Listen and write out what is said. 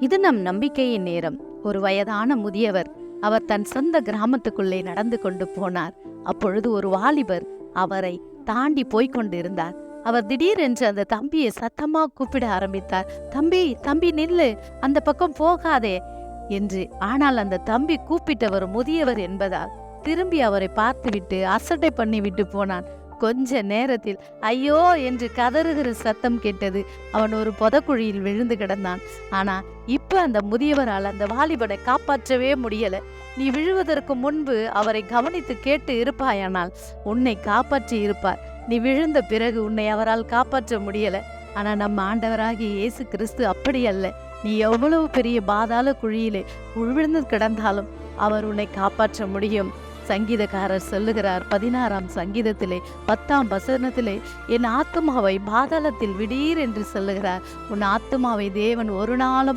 இது நம் நம்பிக்கையின் நேரம். ஒரு வயதான முதியவர் அவர் தன் சொந்த கிராமத்துக்குள்ளே நடந்து கொண்டு போனார். அப்பொழுது ஒரு வாலிபர் அவரை தாண்டி போய்கொண்டிருந்தார். அவர் திடீரென்று அந்த தம்பியை சத்தமா கூப்பிட ஆரம்பித்தார். தம்பி, தம்பி நில்லு, அந்த பக்கம் போகாதே என்று. ஆனால் அந்த தம்பி கூப்பிட்டவர் முதியவர் என்பதால் திரும்பி அவரை பார்த்துவிட்டு அசட்டை பண்ணிவிட்டு போனான். கொஞ்ச நேரத்தில் ஐயோ என்று கதறுகிற சத்தம் கேட்டது. அவன் ஒரு புதக்குழியில் விழுந்து கிடந்தான். ஆனா இப்ப அந்த முதியவரால் அந்த வாலிபனை காப்பாற்றவே முடியல. நீ விழுவதற்கு முன்பு அவரை கவனித்து கேட்டு இருப்பாயானால் உன்னை காப்பாற்றி இருப்பார். நீ விழுந்த பிறகு உன்னை அவரால் காப்பாற்ற முடியல. ஆனா நம்ம ஆண்டவராகிய இயேசு கிறிஸ்து அப்படி அல்ல. நீ எவ்வளவு பெரிய பாதாள குழியிலே விழுந்து கிடந்தாலும் அவர் உன்னை காப்பாற்ற முடியும். சங்கீதக்காரர் சொல்லுகிறார் 16ஆம் சங்கீதத்திலே 10ஆம் வசனத்திலே, என் ஆத்துமாவை பாதாளத்தில் விடீர் என்று சொல்லுகிறார். உன் ஆத்துமாவை தேவன் ஒரு நாளும்